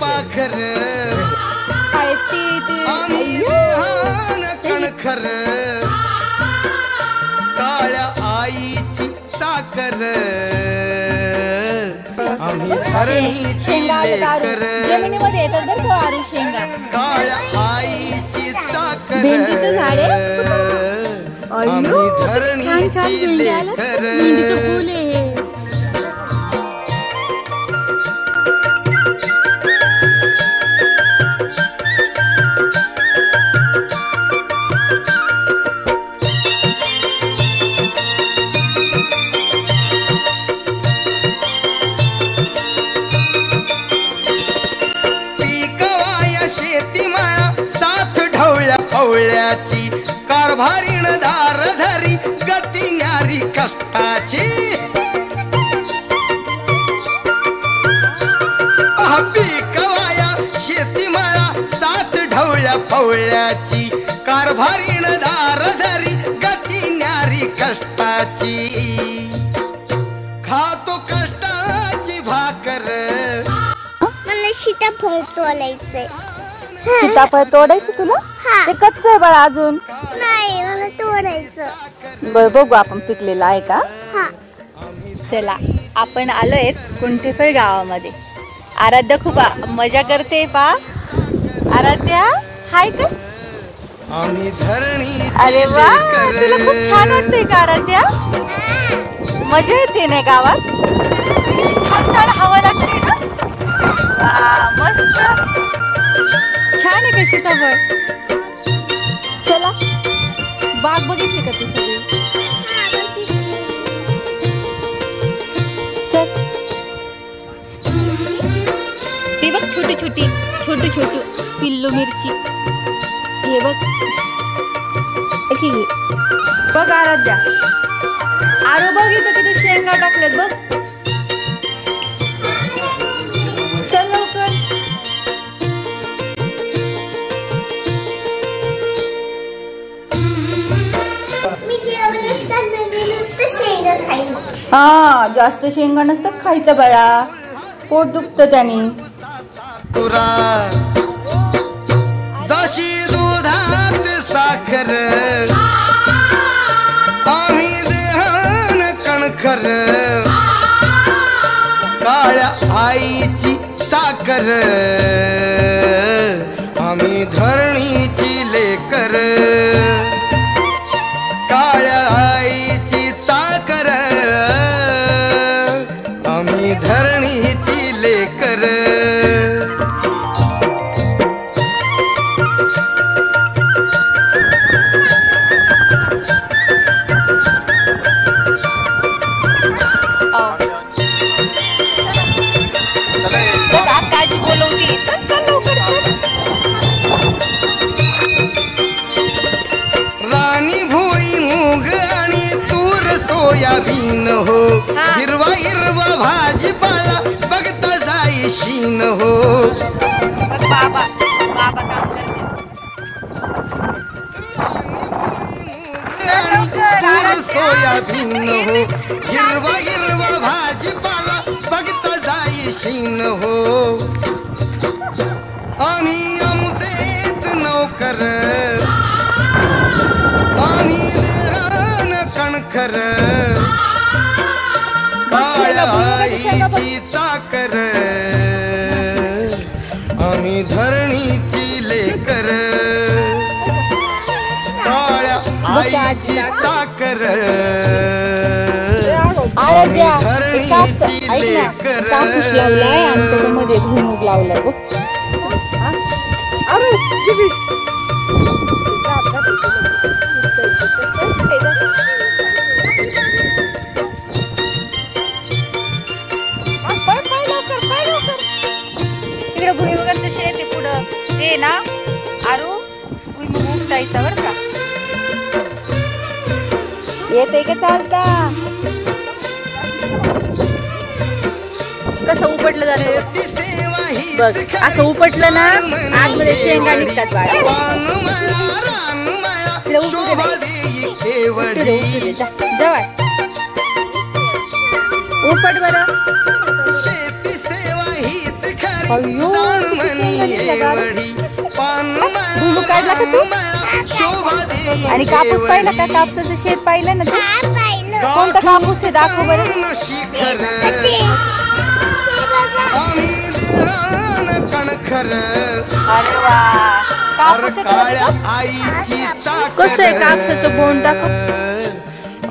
पाखर आम्ही देहान कणखर काळ्या आईची साखर आम्ही धरणीची लेकर जमिनीमध्ये येतात बरं का आरू शेंगा. काळ्या आईची साखर भेंडीचं झाड आहे. आम्ही धरणीची लेकर भेंडीचं फुल आहे. ढवळ्याची कारभारीण धारधारी गती न्यारी कष्टाची पिकवाया शेतीमाळा सात ढवळ्या फवळ्याची कारभारीण धारधारी गती न्यारी कष्टाची खातो कष्टाची भाकर. मला सीताफळ तोडायचंय. सीताफळ तोडायचं तुला? ते कच्च आहे बाळा अजून. नाही मला तोडायचं. बर बघू आपण पिकलेलं आहे का. हा चला आपण आलोय कुंठेफळ गावामध्ये. आराध्या खूप मजा करते पा. आराध्या हाय का? आम्ही धरणी. अरे वा तुला खूप छान वाटतंय का आराध्या? मजा येते ना गावात. छान छान हवा लागते ना. मस्त छान आहे का सीताफळ. चला बाग बघितली का तू सगळी? चल ते बघ छोटी छोटी छोटी छोटी पिल्लू मिरची. हे बघ बघ आराध्या. आरो बघ इथं किती शेंगा टाकलेत बघ. चल लवकर. हा जास्त शेंगा नसतात खायचं बाळा. पोट दुखतं त्याने. जशी दुधात साखर आम्ही देहान कणखर काळ्या आईची साखर आम्ही धरणीची लेकर. काळ्या आईची साखर आम्ही धरणीची लेकर. काळजी बोलवते. चल चल लवकर चल. राणी भोई मूग आणि तूर सोयाबीन हो. हिरवा हिरवा भाजीपाला बघता जाई शीन हो. बाबा बाबा काम करते. तूर सोयाबीन हो. हिरवा हिरवा भाजीपाला बघता जाई शीन हो. आम्ही आमचेच नौकर आम्ही देहान कणखर काळ्या आईची चाकर आम्ही धरणीची लेकर. काळ्या आईची चाकर आराध्या धरणीची लेकर. कापूस लावलाय आणि त्याच्यामध्ये भुईमूग लावलाय बघ. तिकडे भुईमुगाचं शेत आहे पुढं ते ना. आरू भुईमुग उपटायचा बरं का. येते का चालता. कसं उपटलं जातं बघ. असं उपटलं ना आतमध्ये शेंगा निघतात बाळा. जवळ उपट बरं. शेती सेवा हीच खरी अय्यो, जाण किती म्हणी शेंगा निघाल्या गं. एवढी पान भुईमुग काढला का तू? शोभा दे आणि कापूस पाहिला का? कापसाचं शेत पाहिलं ना तू? हा पाहिलं कोणता कापूस आहे दाखव बरं. गाठून शिखर ते बघा आम्ही दिरान कणखर अरे वा, कापूस आहे का काळ्या तुझं? आईची ताकद कसं आहे कापसाचं बोंड दाखव.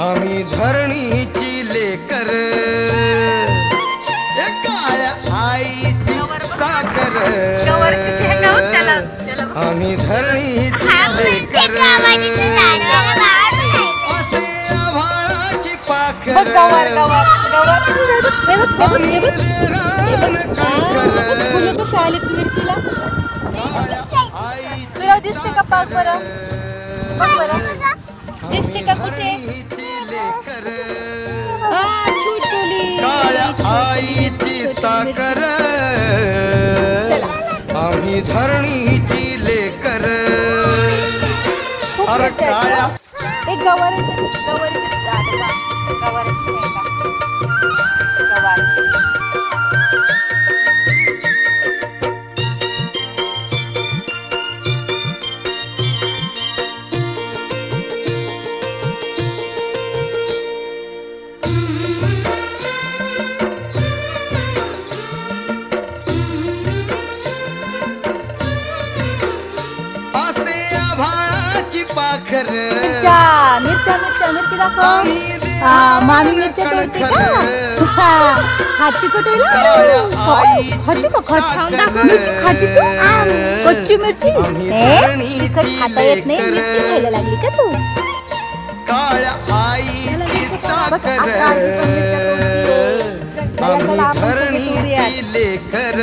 आम्ही धरणीची लेकर काळ्या आईची साकर आम्ही धरणीची लेकर असे आभाळाची पाखर बघ गवार गवार गवार. हे बघ, हे बघ, हे बघ. दिरान कणखर फुलं कशी आलीत मिरचीला? तुला दिसते का? बघ बरं, बघ बरं, दिसते का कुठे? हा, छोटुली. काळ्या आईची ताकर आम्ही धरणीची लेकर खूप अरे मजा येते. काळ्या एक गवाराची शेंगा. गवार. असते आभाळाची पाखर मिरच्या मिरच्या मिरच्या मिरची दाखव. आम्ही हा, मामी मिरच्या तोडते का? हा, हाती कुठे खाती का? खत छान दाखव. मिरची खाती तू? कच्ची मिरची? खत खाता येत नाही. मिरची खायला लागली का तू? काळ्या आईची बघ, ताकर आता आजी पण मिरच्या तोडते. चला, आम्ही चला, आपण सगळे तोडूयात. धरणीची लेकर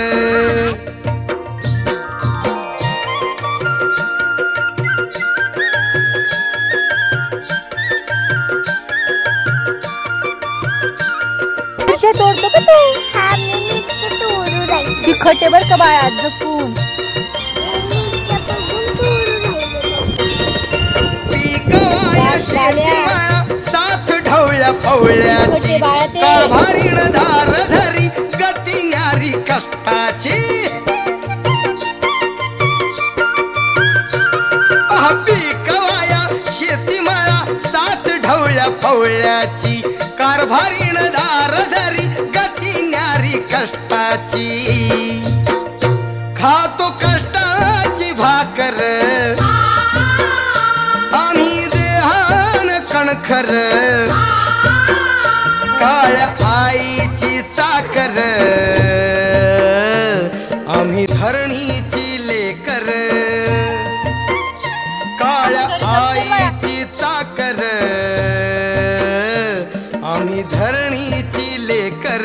मिरच्या तोडतो का तू? हा मी नुसतं तोडू राहिलो तिखट आहे बरं का बाळा, जपून. नुसतं बघून तोडू राहिलो पिकवाया शेतीमाया साथ ढवळ्या पवळ्याची छोटे बाळा ते. कारभारीण धार धरी गती न्यारी कष्टाची पिकवाया शेतीमाया साथ ढवळ्या पवळ्याची कारभारीण धार धरी गती न्यारी कष्टाची खातो कष्टाची भाकर आम्ही देहान कणखर काळ्या आईची ताकर आम्ही धरणीची लेकर काळ्या आईची ताकर आम्ही धरणीची लेकर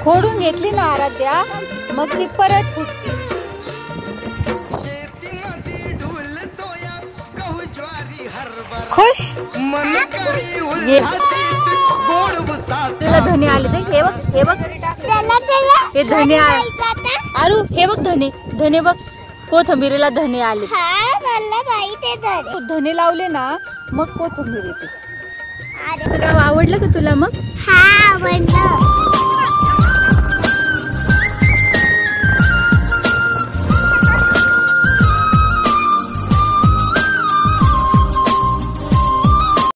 खोडून घेतली ना आराध्या, मग ती परत फुटते. शेतीमध्ये डुलतोया गहू ज्वारी हरभरा खुश मन करी ये. उल्हासीत गोड बुसात तुला धने आले ते. हे बघ, हे बघ, हे धने आहे. आरू, हे बघ धने, धने बघ. कोथिंबीरीला धने आले. हा मला माहित आहे धने. धने लावले ना मग कोथिंबीर येते. अरे गाव आवडलं का तुला मग? हा आवडलं.